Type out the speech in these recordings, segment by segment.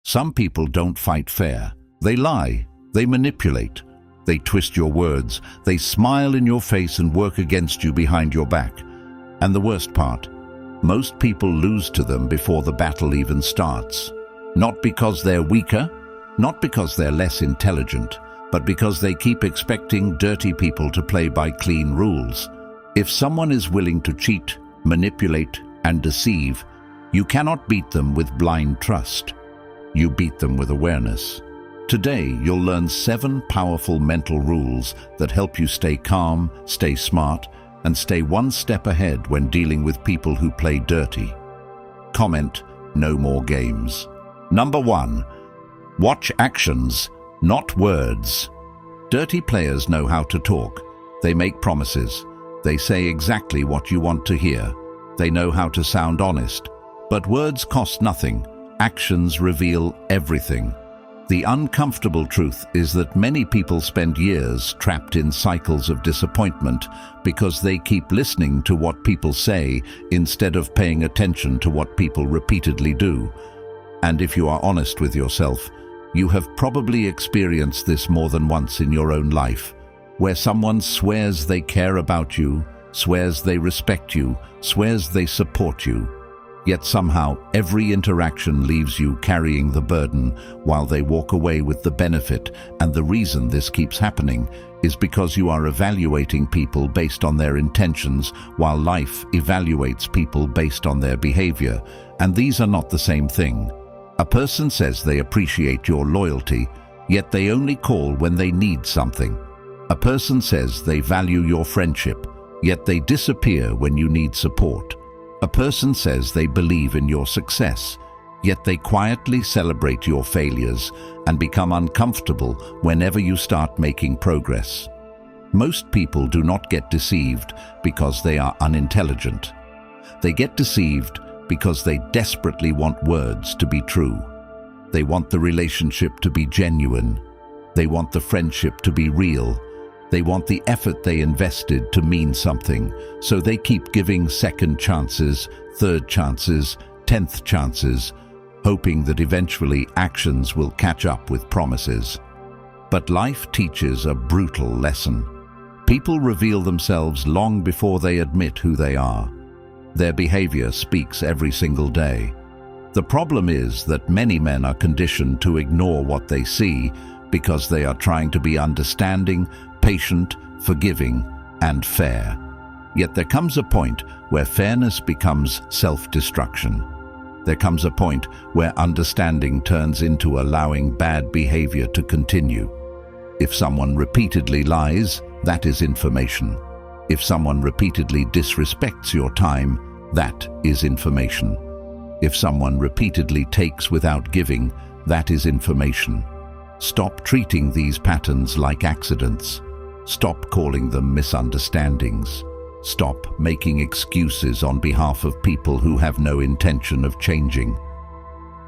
Some people don't fight fair. They lie, they manipulate, they twist your words, they smile in your face and work against you behind your back. And the worst part, most people lose to them before the battle even starts. Not because they're weaker, not because they're less intelligent, but because they keep expecting dirty people to play by clean rules. If someone is willing to cheat, manipulate, and deceive, you cannot beat them with blind trust. You beat them with awareness. Today, you'll learn 7 powerful mental rules that help you stay calm, stay smart, and stay one step ahead when dealing with people who play dirty. Comment, no more games. Number 1. Watch actions, not words. Dirty players know how to talk. They make promises. They say exactly what you want to hear. They know how to sound honest. But words cost nothing. Actions reveal everything. The uncomfortable truth is that many people spend years trapped in cycles of disappointment because they keep listening to what people say instead of paying attention to what people repeatedly do. And if you are honest with yourself, you have probably experienced this more than once in your own life, where someone swears they care about you, swears they respect you, swears they support you. Yet somehow every interaction leaves you carrying the burden while they walk away with the benefit, and the reason this keeps happening is because you are evaluating people based on their intentions while life evaluates people based on their behavior, and these are not the same thing. A person says they appreciate your loyalty, yet they only call when they need something. A person says they value your friendship, yet they disappear when you need support. A person says they believe in your success, yet they quietly celebrate your failures and become uncomfortable whenever you start making progress. Most people do not get deceived because they are unintelligent. They get deceived because they desperately want words to be true. They want the relationship to be genuine. They want the friendship to be real. They want the effort they invested to mean something, so they keep giving second chances, third chances, 10th chances, hoping that eventually actions will catch up with promises. But life teaches a brutal lesson. People reveal themselves long before they admit who they are. Their behavior speaks every single day. The problem is that many men are conditioned to ignore what they see because they are trying to be understanding, patient, forgiving, and fair. Yet there comes a point where fairness becomes self-destruction. There comes a point where understanding turns into allowing bad behavior to continue. If someone repeatedly lies, that is information. If someone repeatedly disrespects your time, that is information. If someone repeatedly takes without giving, that is information. Stop treating these patterns like accidents. Stop calling them misunderstandings. Stop making excuses on behalf of people who have no intention of changing.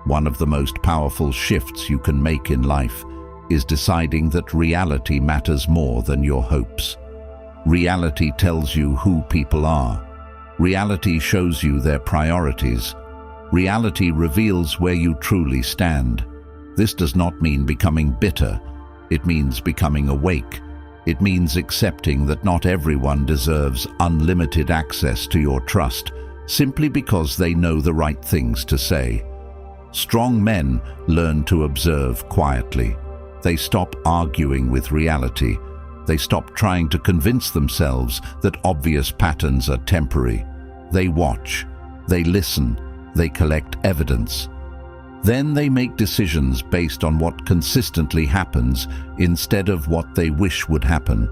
One of the most powerful shifts you can make in life is deciding that reality matters more than your hopes. Reality tells you who people are. Reality shows you their priorities. Reality reveals where you truly stand. This does not mean becoming bitter. It means becoming awake. It means accepting that not everyone deserves unlimited access to your trust simply because they know the right things to say. Strong men learn to observe quietly. They stop arguing with reality. They stop trying to convince themselves that obvious patterns are temporary. They watch. They listen. They collect evidence. Then they make decisions based on what consistently happens instead of what they wish would happen.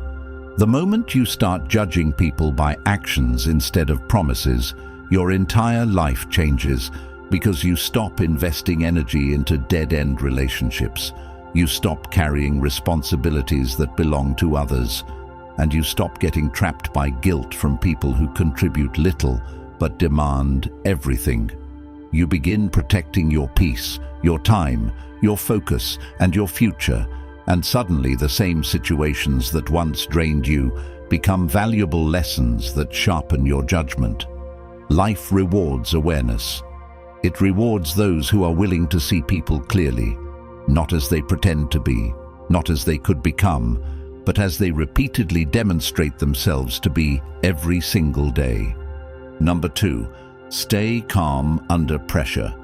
The moment you start judging people by actions instead of promises, your entire life changes because you stop investing energy into dead-end relationships. You stop carrying responsibilities that belong to others, and you stop getting trapped by guilt from people who contribute little but demand everything. You begin protecting your peace, your time, your focus, and your future, and suddenly the same situations that once drained you become valuable lessons that sharpen your judgment. Life rewards awareness. It rewards those who are willing to see people clearly, not as they pretend to be, not as they could become, but as they repeatedly demonstrate themselves to be every single day. Number 2, stay calm under pressure.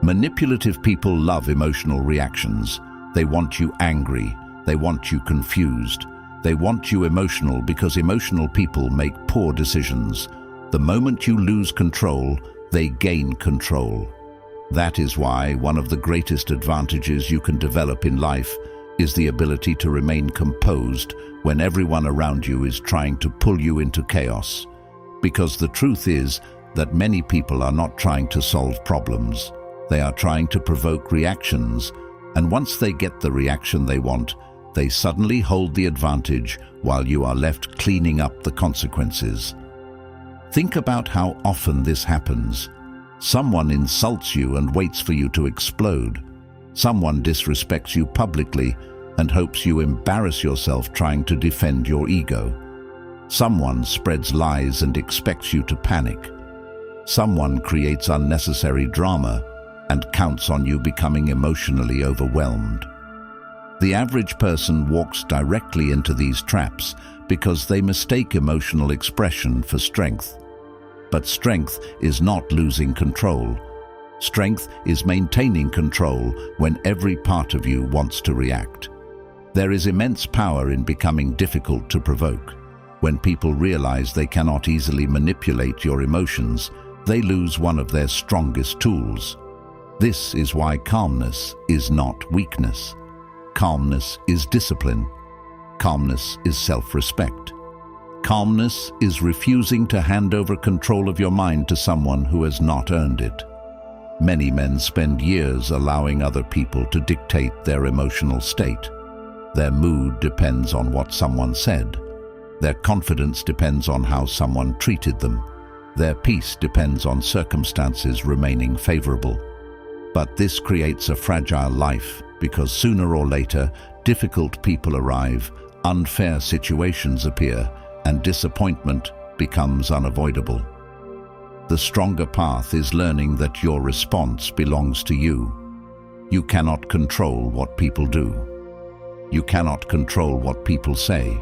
Manipulative people love emotional reactions. They want you angry. They want you confused. They want you emotional because emotional people make poor decisions. The moment you lose control, they gain control. That is why one of the greatest advantages you can develop in life is the ability to remain composed when everyone around you is trying to pull you into chaos. Because the truth is that many people are not trying to solve problems. They are trying to provoke reactions, and once they get the reaction they want, they suddenly hold the advantage while you are left cleaning up the consequences. Think about how often this happens. Someone insults you and waits for you to explode. Someone disrespects you publicly and hopes you embarrass yourself trying to defend your ego. Someone spreads lies and expects you to panic. Someone creates unnecessary drama and counts on you becoming emotionally overwhelmed. The average person walks directly into these traps because they mistake emotional expression for strength. But strength is not losing control. Strength is maintaining control when every part of you wants to react. There is immense power in becoming difficult to provoke. When people realize they cannot easily manipulate your emotions, they lose one of their strongest tools. This is why calmness is not weakness. Calmness is discipline. Calmness is self-respect. Calmness is refusing to hand over control of your mind to someone who has not earned it. Many men spend years allowing other people to dictate their emotional state. Their mood depends on what someone said. Their confidence depends on how someone treated them. Their peace depends on circumstances remaining favorable. But this creates a fragile life because sooner or later, difficult people arrive, unfair situations appear, and disappointment becomes unavoidable. The stronger path is learning that your response belongs to you. You cannot control what people do. You cannot control what people say.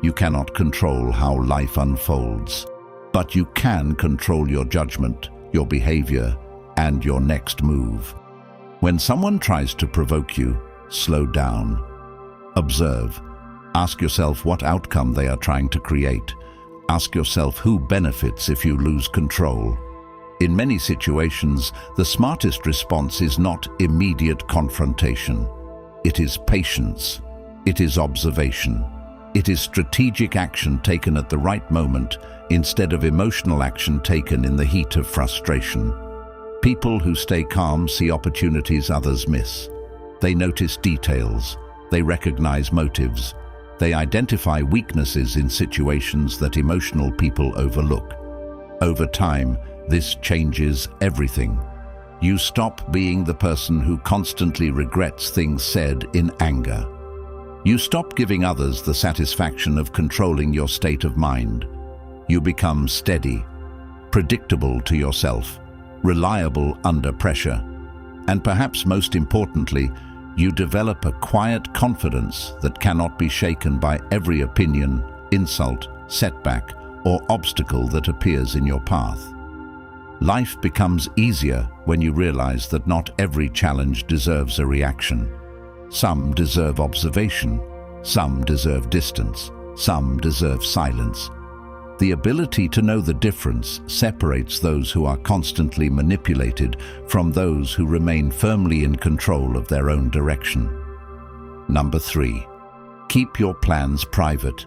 You cannot control how life unfolds. But you can control your judgment, your behavior, and your next move. When someone tries to provoke you, slow down. Observe. Ask yourself what outcome they are trying to create. Ask yourself who benefits if you lose control. In many situations, the smartest response is not immediate confrontation. It is patience. It is observation. It is strategic action taken at the right moment instead of emotional action taken in the heat of frustration. People who stay calm see opportunities others miss. They notice details. They recognize motives. They identify weaknesses in situations that emotional people overlook. Over time, this changes everything. You stop being the person who constantly regrets things said in anger. You stop giving others the satisfaction of controlling your state of mind. You become steady, predictable to yourself, reliable under pressure, and perhaps most importantly, you develop a quiet confidence that cannot be shaken by every opinion, insult, setback, or obstacle that appears in your path. Life becomes easier when you realize that not every challenge deserves a reaction. Some deserve observation, some deserve distance, some deserve silence. The ability to know the difference separates those who are constantly manipulated from those who remain firmly in control of their own direction. Number 3, keep your plans private.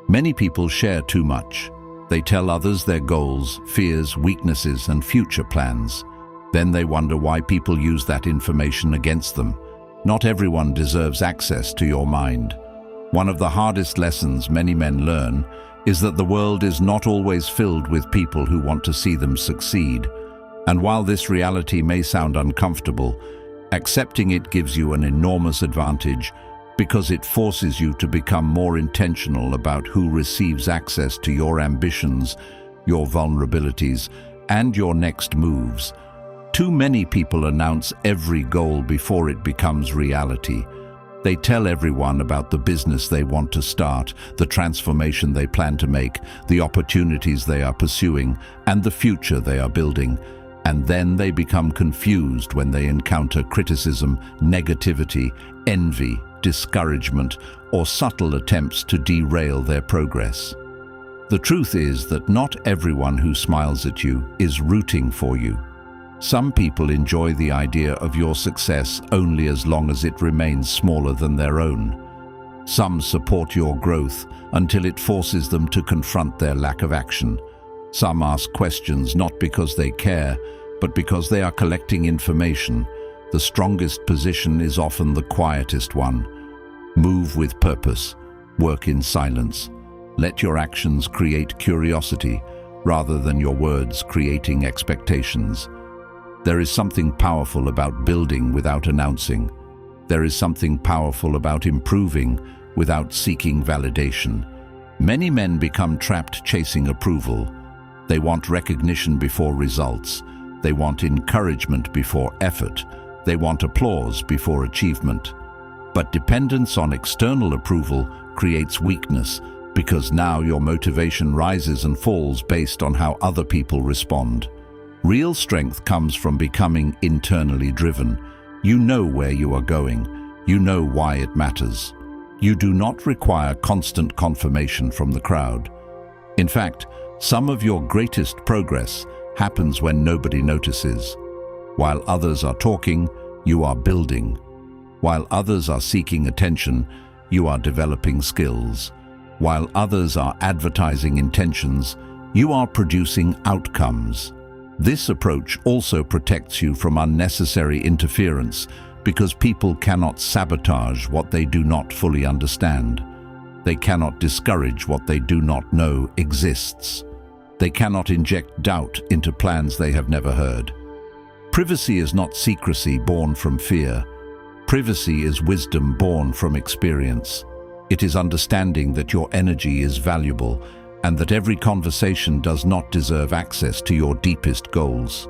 Many people share too much. They tell others their goals, fears, weaknesses, and future plans. Then they wonder why people use that information against them. Not everyone deserves access to your mind. One of the hardest lessons many men learn is that the world is not always filled with people who want to see them succeed. And while this reality may sound uncomfortable, accepting it gives you an enormous advantage because it forces you to become more intentional about who receives access to your ambitions, your vulnerabilities, and your next moves. Too many people announce every goal before it becomes reality. They tell everyone about the business they want to start, the transformation they plan to make, the opportunities they are pursuing, and the future they are building. And then they become confused when they encounter criticism, negativity, envy, discouragement, or subtle attempts to derail their progress. The truth is that not everyone who smiles at you is rooting for you. Some people enjoy the idea of your success only as long as it remains smaller than their own. Some support your growth until it forces them to confront their lack of action. Some ask questions not because they care, but because they are collecting information. The strongest position is often the quietest one. Move with purpose. Work in silence. Let your actions create curiosity, rather than your words creating expectations. There is something powerful about building without announcing. There is something powerful about improving without seeking validation. Many men become trapped chasing approval. They want recognition before results. They want encouragement before effort. They want applause before achievement. But dependence on external approval creates weakness, because now your motivation rises and falls based on how other people respond. Real strength comes from becoming internally driven. You know where you are going. You know why it matters. You do not require constant confirmation from the crowd. In fact, some of your greatest progress happens when nobody notices. While others are talking, you are building. While others are seeking attention, you are developing skills. While others are advertising intentions, you are producing outcomes. This approach also protects you from unnecessary interference, because people cannot sabotage what they do not fully understand. They cannot discourage what they do not know exists. They cannot inject doubt into plans they have never heard. Privacy is not secrecy born from fear. Privacy is wisdom born from experience. It is understanding that your energy is valuable and that every conversation does not deserve access to your deepest goals.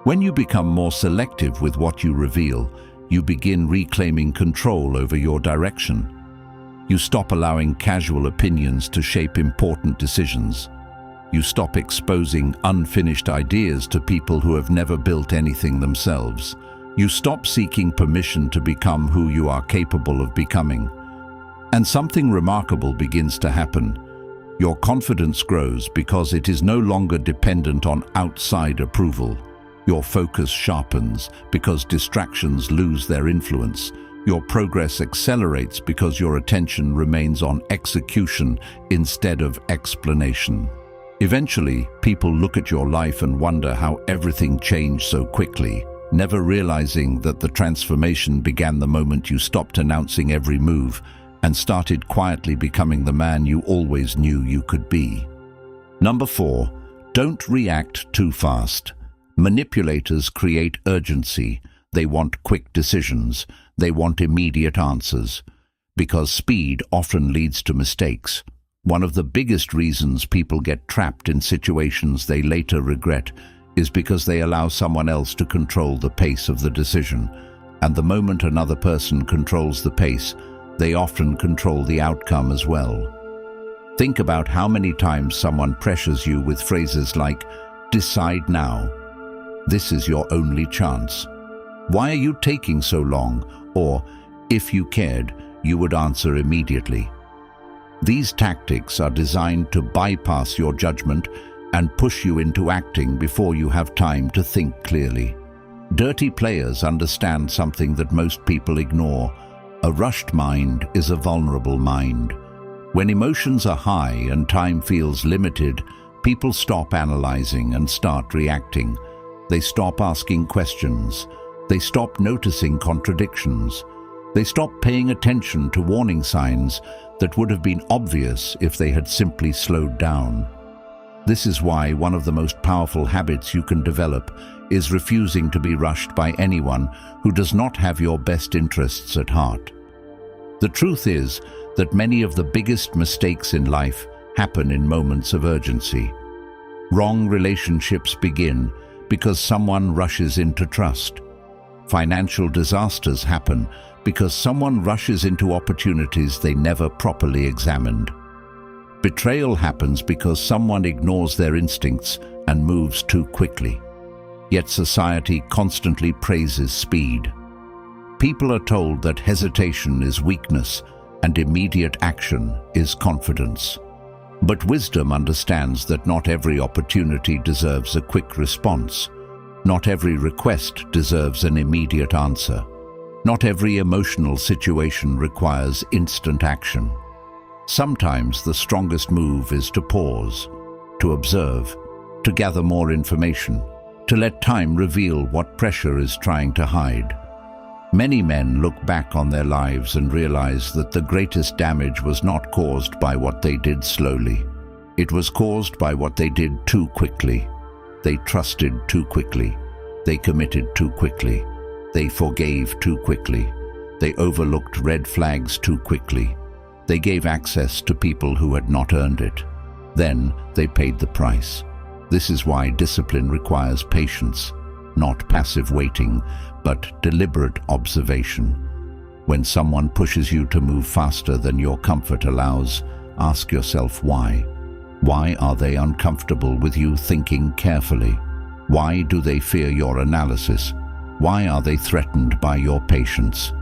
When you become more selective with what you reveal, you begin reclaiming control over your direction. You stop allowing casual opinions to shape important decisions. You stop exposing unfinished ideas to people who have never built anything themselves. You stop seeking permission to become who you are capable of becoming. And something remarkable begins to happen. Your confidence grows because it is no longer dependent on outside approval. Your focus sharpens because distractions lose their influence. Your progress accelerates because your attention remains on execution instead of explanation. Eventually, people look at your life and wonder how everything changed so quickly, never realizing that the transformation began the moment you stopped announcing every move and started quietly becoming the man you always knew you could be. Number 4, don't react too fast. Manipulators create urgency. They want quick decisions. They want immediate answers. Because speed often leads to mistakes. One of the biggest reasons people get trapped in situations they later regret is because they allow someone else to control the pace of the decision. And the moment another person controls the pace, they often control the outcome as well. Think about how many times someone pressures you with phrases like, "Decide now," "This is your only chance," "Why are you taking so long?" or "If you cared, you would answer immediately." These tactics are designed to bypass your judgment and push you into acting before you have time to think clearly. Dirty players understand something that most people ignore. A rushed mind is a vulnerable mind. When emotions are high and time feels limited, people stop analyzing and start reacting. They stop asking questions. They stop noticing contradictions. They stop paying attention to warning signs that would have been obvious if they had simply slowed down. This is why one of the most powerful habits you can develop is refusing to be rushed by anyone who does not have your best interests at heart. The truth is that many of the biggest mistakes in life happen in moments of urgency. Wrong relationships begin because someone rushes into trust. Financial disasters happen because someone rushes into opportunities they never properly examined. Betrayal happens because someone ignores their instincts and moves too quickly. Yet society constantly praises speed. People are told that hesitation is weakness and immediate action is confidence. But wisdom understands that not every opportunity deserves a quick response. Not every request deserves an immediate answer. Not every emotional situation requires instant action. Sometimes the strongest move is to pause, to observe, to gather more information, to let time reveal what pressure is trying to hide. Many men look back on their lives and realize that the greatest damage was not caused by what they did slowly. It was caused by what they did too quickly. They trusted too quickly. They committed too quickly. They forgave too quickly. They overlooked red flags too quickly. They gave access to people who had not earned it. Then they paid the price. This is why discipline requires patience, not passive waiting, but deliberate observation. When someone pushes you to move faster than your comfort allows, ask yourself why. Why are they uncomfortable with you thinking carefully? Why do they fear your analysis? Why are they threatened by your patience?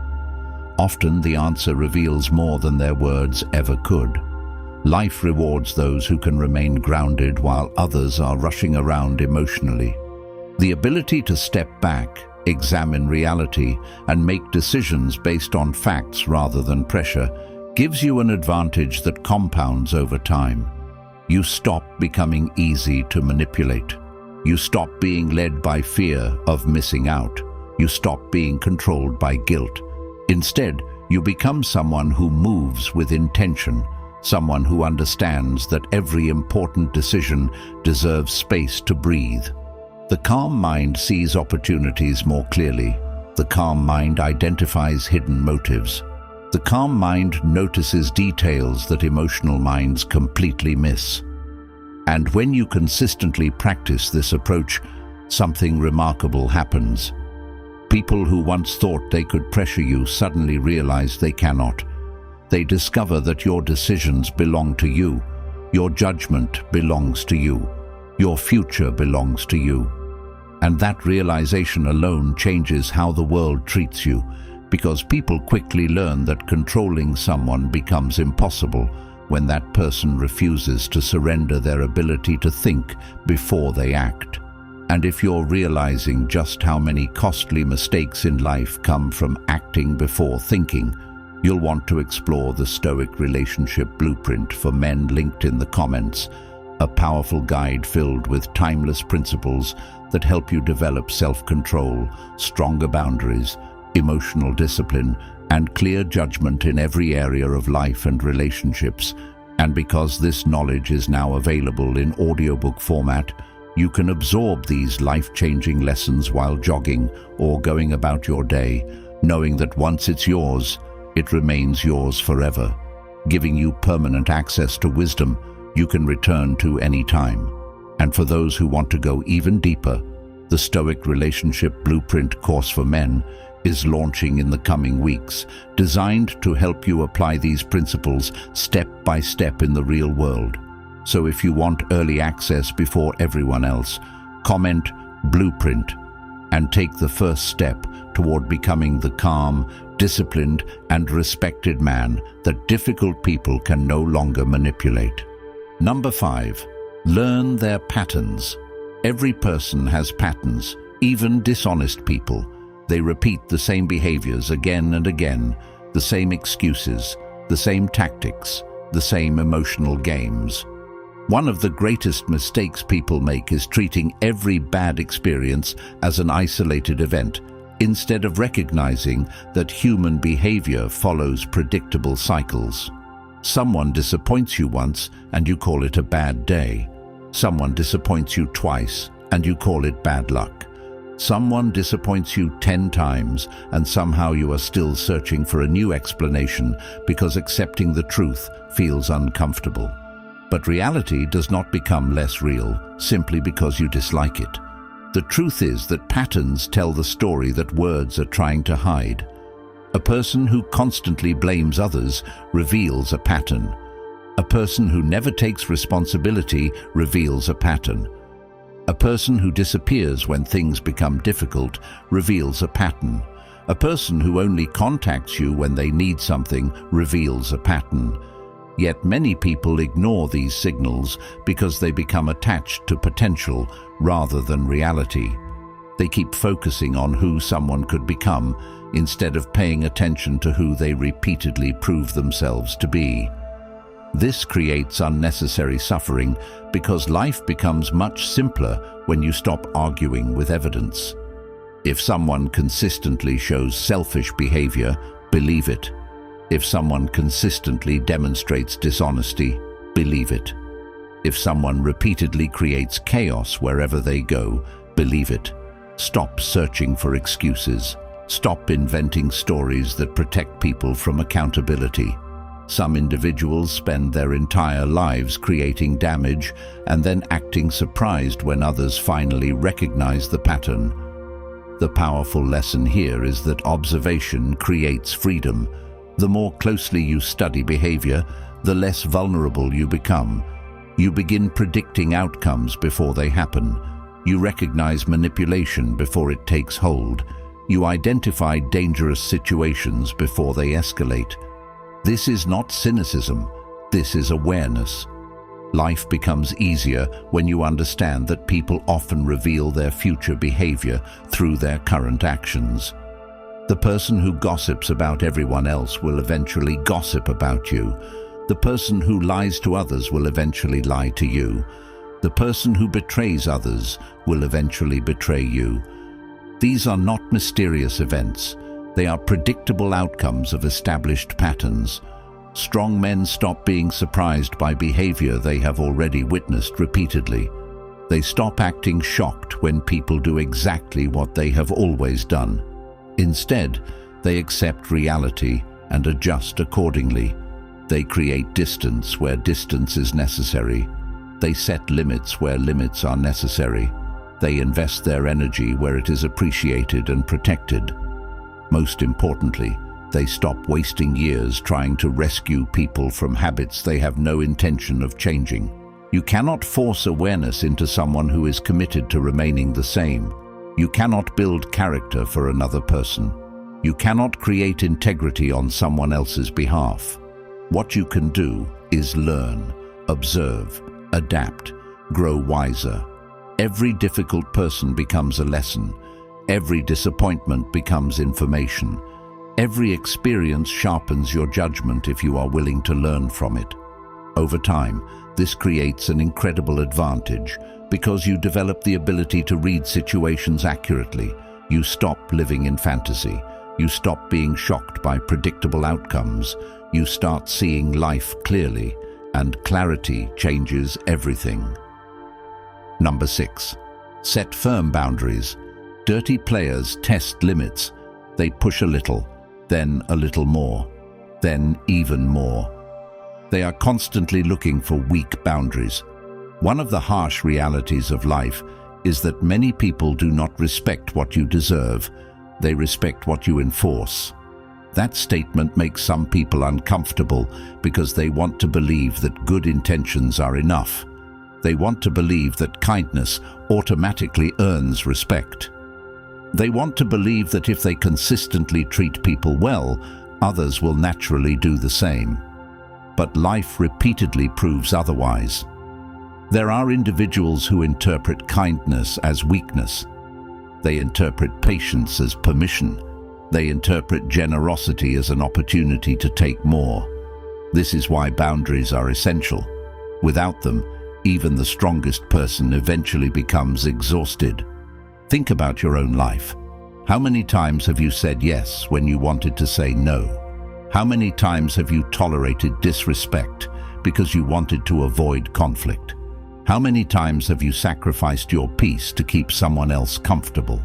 Often the answer reveals more than their words ever could. Life rewards those who can remain grounded while others are rushing around emotionally. The ability to step back, examine reality, and make decisions based on facts rather than pressure gives you an advantage that compounds over time. You stop becoming easy to manipulate. You stop being led by fear of missing out. You stop being controlled by guilt. Instead, you become someone who moves with intention, someone who understands that every important decision deserves space to breathe. The calm mind sees opportunities more clearly. The calm mind identifies hidden motives. The calm mind notices details that emotional minds completely miss. And when you consistently practice this approach, something remarkable happens. People who once thought they could pressure you suddenly realize they cannot. They discover that your decisions belong to you. Your judgment belongs to you. Your future belongs to you. And that realization alone changes how the world treats you, because people quickly learn that controlling someone becomes impossible when that person refuses to surrender their ability to think before they act. And if you're realizing just how many costly mistakes in life come from acting before thinking, you'll want to explore the Stoic Relationship Blueprint for Men linked in the comments, a powerful guide filled with timeless principles that help you develop self-control, stronger boundaries, emotional discipline, and clear judgment in every area of life and relationships. And because this knowledge is now available in audiobook format, you can absorb these life-changing lessons while jogging or going about your day, knowing that once it's yours, it remains yours forever, giving you permanent access to wisdom you can return to any time. And for those who want to go even deeper, the Stoic Relationship Blueprint course for men is launching in the coming weeks, designed to help you apply these principles step by step in the real world. So if you want early access before everyone else, comment Blueprint and take the first step toward becoming the calm, disciplined, and respected man that difficult people can no longer manipulate. Number 5. Learn their patterns. Every person has patterns, even dishonest people. They repeat the same behaviors again and again, the same excuses, the same tactics, the same emotional games. One of the greatest mistakes people make is treating every bad experience as an isolated event, instead of recognizing that human behavior follows predictable cycles. Someone disappoints you once and you call it a bad day. Someone disappoints you twice and you call it bad luck. Someone disappoints you 10 times and somehow you are still searching for a new explanation because accepting the truth feels uncomfortable. But reality does not become less real simply because you dislike it. The truth is that patterns tell the story that words are trying to hide. A person who constantly blames others reveals a pattern. A person who never takes responsibility reveals a pattern. A person who disappears when things become difficult reveals a pattern. A person who only contacts you when they need something reveals a pattern. Yet many people ignore these signals because they become attached to potential rather than reality. They keep focusing on who someone could become instead of paying attention to who they repeatedly prove themselves to be. This creates unnecessary suffering because life becomes much simpler when you stop arguing with evidence. If someone consistently shows selfish behavior, believe it. If someone consistently demonstrates dishonesty, believe it. If someone repeatedly creates chaos wherever they go, believe it. Stop searching for excuses. Stop inventing stories that protect people from accountability. Some individuals spend their entire lives creating damage and then acting surprised when others finally recognize the pattern. The powerful lesson here is that observation creates freedom. The more closely you study behavior, the less vulnerable you become. You begin predicting outcomes before they happen. You recognize manipulation before it takes hold. You identify dangerous situations before they escalate. This is not cynicism. This is awareness. Life becomes easier when you understand that people often reveal their future behavior through their current actions. The person who gossips about everyone else will eventually gossip about you. The person who lies to others will eventually lie to you. The person who betrays others will eventually betray you. These are not mysterious events. They are predictable outcomes of established patterns. Strong men stop being surprised by behavior they have already witnessed repeatedly. They stop acting shocked when people do exactly what they have always done. Instead, they accept reality and adjust accordingly. They create distance where distance is necessary. They set limits where limits are necessary. They invest their energy where it is appreciated and protected. Most importantly, they stop wasting years trying to rescue people from habits they have no intention of changing. You cannot force awareness into someone who is committed to remaining the same. You cannot build character for another person. You cannot create integrity on someone else's behalf. What you can do is learn, observe, adapt, grow wiser. Every difficult person becomes a lesson. Every disappointment becomes information. Every experience sharpens your judgment if you are willing to learn from it. Over time, this creates an incredible advantage because you develop the ability to read situations accurately. You stop living in fantasy. You stop being shocked by predictable outcomes. You start seeing life clearly, and clarity changes everything. Number 6. Set firm boundaries. Dirty players test limits. They push a little, then a little more, then even more. They are constantly looking for weak boundaries. One of the harsh realities of life is that many people do not respect what you deserve. They respect what you enforce. That statement makes some people uncomfortable because they want to believe that good intentions are enough. They want to believe that kindness automatically earns respect. They want to believe that if they consistently treat people well, others will naturally do the same. But life repeatedly proves otherwise. There are individuals who interpret kindness as weakness. They interpret patience as permission. They interpret generosity as an opportunity to take more. This is why boundaries are essential. Without them, even the strongest person eventually becomes exhausted. Think about your own life. How many times have you said yes when you wanted to say no? How many times have you tolerated disrespect because you wanted to avoid conflict? How many times have you sacrificed your peace to keep someone else comfortable?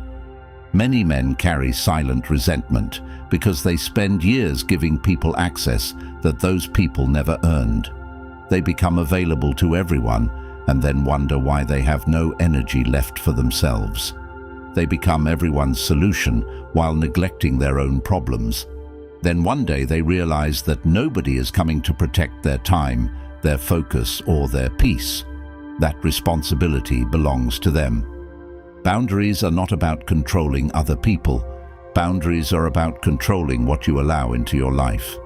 Many men carry silent resentment because they spend years giving people access that those people never earned. They become available to everyone, and then wonder why they have no energy left for themselves. They become everyone's solution while neglecting their own problems. Then one day they realize that nobody is coming to protect their time, their focus, or their peace. That responsibility belongs to them. Boundaries are not about controlling other people. Boundaries are about controlling what you allow into your life.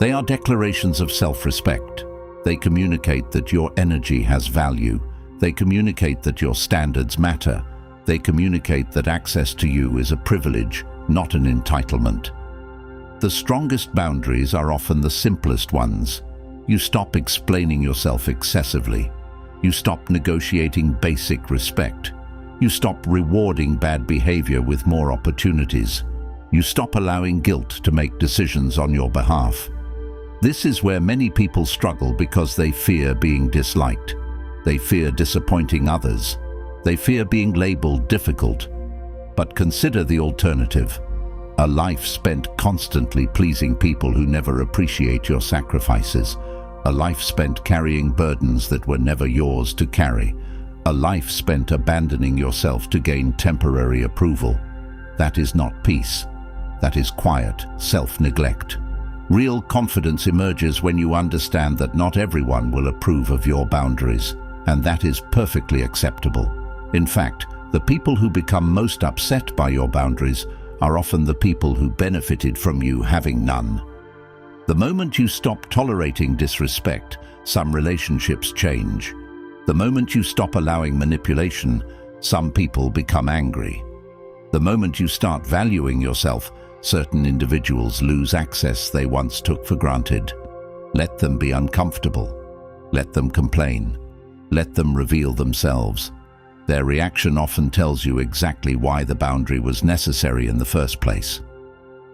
They are declarations of self-respect. They communicate that your energy has value. They communicate that your standards matter. They communicate that access to you is a privilege, not an entitlement. The strongest boundaries are often the simplest ones. You stop explaining yourself excessively. You stop negotiating basic respect. You stop rewarding bad behavior with more opportunities. You stop allowing guilt to make decisions on your behalf. This is where many people struggle because they fear being disliked. They fear disappointing others. They fear being labeled difficult. But consider the alternative. A life spent constantly pleasing people who never appreciate your sacrifices. A life spent carrying burdens that were never yours to carry. A life spent abandoning yourself to gain temporary approval. That is not peace. That is quiet self-neglect. Real confidence emerges when you understand that not everyone will approve of your boundaries, and that is perfectly acceptable. In fact, the people who become most upset by your boundaries are often the people who benefited from you having none. The moment you stop tolerating disrespect, some relationships change. The moment you stop allowing manipulation, some people become angry. The moment you start valuing yourself, certain individuals lose access they once took for granted. Let them be uncomfortable. Let them complain. Let them reveal themselves. Their reaction often tells you exactly why the boundary was necessary in the first place.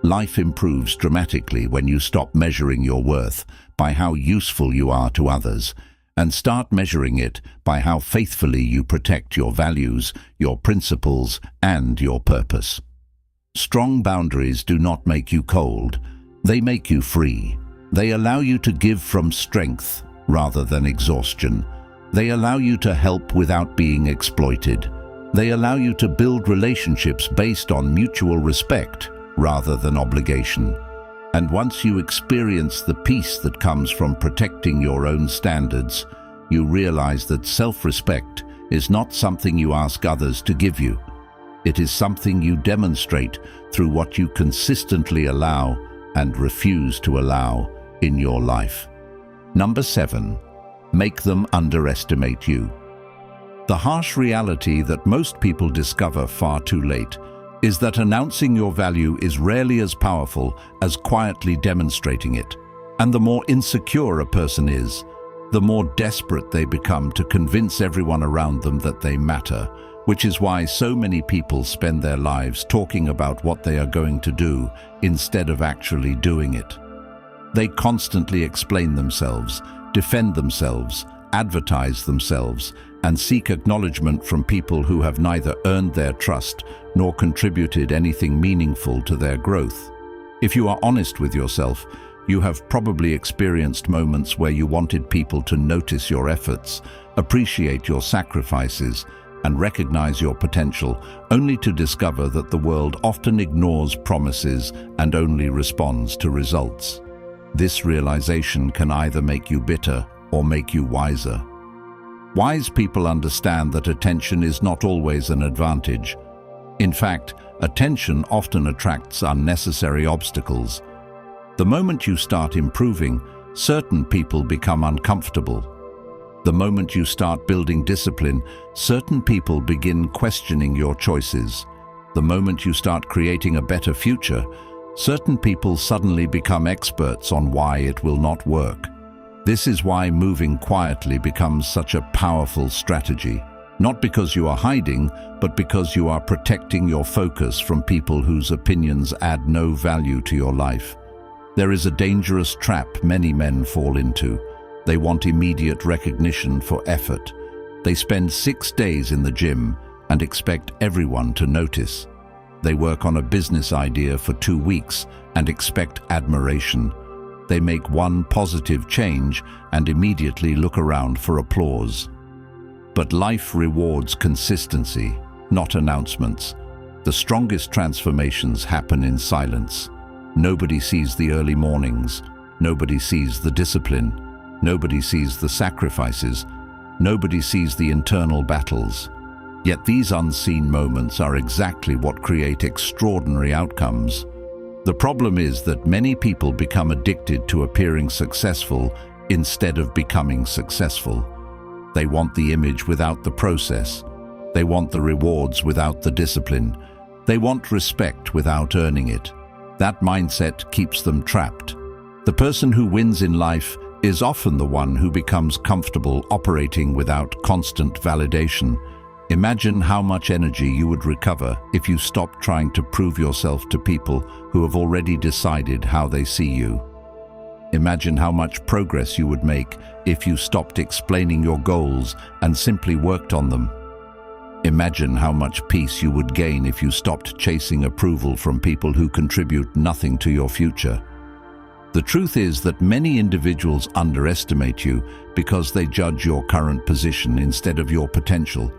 Life improves dramatically when you stop measuring your worth by how useful you are to others and start measuring it by how faithfully you protect your values, your principles, and your purpose. Strong boundaries do not make you cold. They make you free. They allow you to give from strength rather than exhaustion. They allow you to help without being exploited. They allow you to build relationships based on mutual respect rather than obligation. And once you experience the peace that comes from protecting your own standards, you realize that self-respect is not something you ask others to give you. It is something you demonstrate through what you consistently allow and refuse to allow in your life. Number 7. Make them underestimate you. The harsh reality that most people discover far too late is that announcing your value is rarely as powerful as quietly demonstrating it. And the more insecure a person is, the more desperate they become to convince everyone around them that they matter, which is why so many people spend their lives talking about what they are going to do instead of actually doing it. They constantly explain themselves, defend themselves, advertise themselves, and seek acknowledgement from people who have neither earned their trust nor contributed anything meaningful to their growth. If you are honest with yourself, you have probably experienced moments where you wanted people to notice your efforts, appreciate your sacrifices, and recognize your potential, only to discover that the world often ignores promises and only responds to results. This realization can either make you bitter or make you wiser. Wise people understand that attention is not always an advantage. In fact, attention often attracts unnecessary obstacles. The moment you start improving, certain people become uncomfortable. The moment you start building discipline, certain people begin questioning your choices. The moment you start creating a better future, certain people suddenly become experts on why it will not work. This is why moving quietly becomes such a powerful strategy. Not because you are hiding, but because you are protecting your focus from people whose opinions add no value to your life. There is a dangerous trap many men fall into. They want immediate recognition for effort. They spend 6 days in the gym and expect everyone to notice. They work on a business idea for 2 weeks and expect admiration. They make one positive change and immediately look around for applause. But life rewards consistency, not announcements. The strongest transformations happen in silence. Nobody sees the early mornings. Nobody sees the discipline. Nobody sees the sacrifices. Nobody sees the internal battles. Yet these unseen moments are exactly what create extraordinary outcomes. The problem is that many people become addicted to appearing successful instead of becoming successful. They want the image without the process. They want the rewards without the discipline. They want respect without earning it. That mindset keeps them trapped. The person who wins in life is often the one who becomes comfortable operating without constant validation. Imagine how much energy you would recover if you stopped trying to prove yourself to people who have already decided how they see you. Imagine how much progress you would make if you stopped explaining your goals and simply worked on them. Imagine how much peace you would gain if you stopped chasing approval from people who contribute nothing to your future. The truth is that many individuals underestimate you because they judge your current position instead of your potential.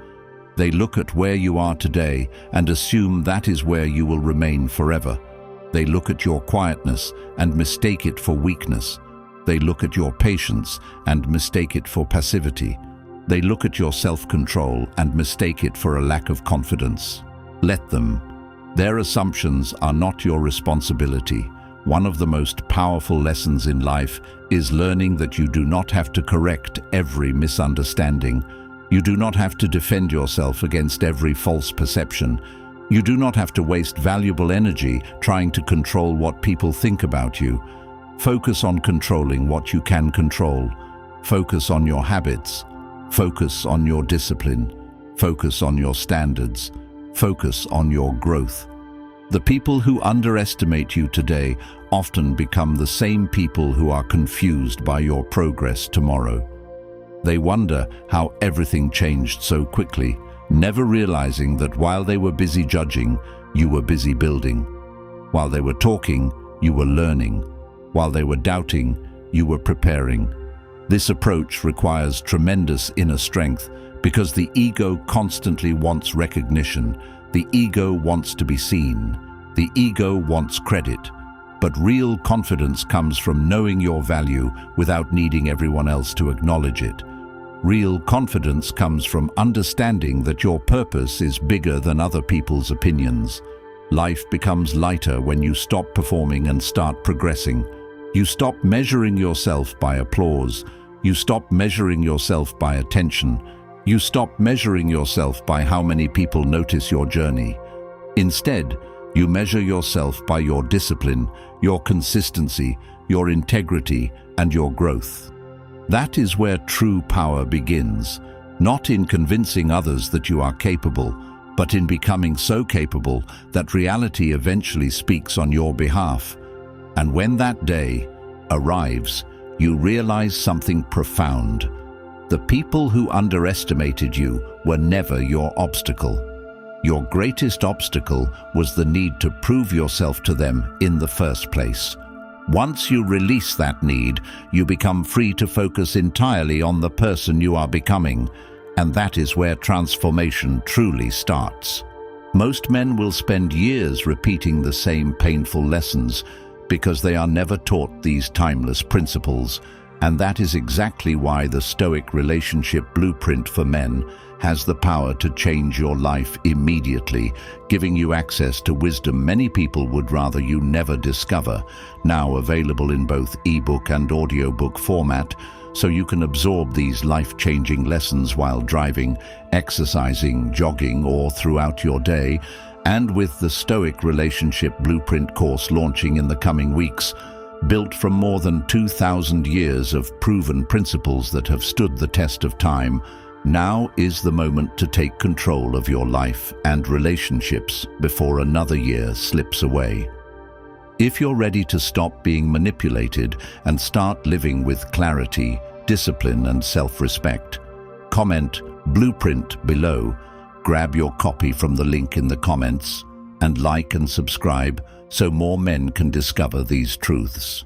They look at where you are today and assume that is where you will remain forever. They look at your quietness and mistake it for weakness. They look at your patience and mistake it for passivity. They look at your self-control and mistake it for a lack of confidence. Let them. Their assumptions are not your responsibility. One of the most powerful lessons in life is learning that you do not have to correct every misunderstanding. You do not have to defend yourself against every false perception. You do not have to waste valuable energy trying to control what people think about you. Focus on controlling what you can control. Focus on your habits. Focus on your discipline. Focus on your standards. Focus on your growth. The people who underestimate you today often become the same people who are confused by your progress tomorrow. They wonder how everything changed so quickly, never realizing that while they were busy judging, you were busy building. While they were talking, you were learning. While they were doubting, you were preparing. This approach requires tremendous inner strength because the ego constantly wants recognition. The ego wants to be seen. The ego wants credit. But real confidence comes from knowing your value without needing everyone else to acknowledge it. Real confidence comes from understanding that your purpose is bigger than other people's opinions. Life becomes lighter when you stop performing and start progressing. You stop measuring yourself by applause. You stop measuring yourself by attention. You stop measuring yourself by how many people notice your journey. Instead, you measure yourself by your discipline, your consistency, your integrity, and your growth. That is where true power begins, not in convincing others that you are capable, but in becoming so capable that reality eventually speaks on your behalf. And when that day arrives, you realize something profound. The people who underestimated you were never your obstacle. Your greatest obstacle was the need to prove yourself to them in the first place. Once you release that need, you become free to focus entirely on the person you are becoming, and that is where transformation truly starts. Most men will spend years repeating the same painful lessons because they are never taught these timeless principles, and that is exactly why the Stoic relationship blueprint for men has the power to change your life immediately, giving you access to wisdom many people would rather you never discover, now available in both ebook and audiobook format, so you can absorb these life-changing lessons while driving, exercising, jogging, or throughout your day. And with the Stoic Relationship Blueprint course launching in the coming weeks, built from more than 2,000 years of proven principles that have stood the test of time, now is the moment to take control of your life and relationships before another year slips away. If you're ready to stop being manipulated and start living with clarity, discipline, and self-respect, comment Blueprint below, grab your copy from the link in the comments, and like and subscribe so more men can discover these truths.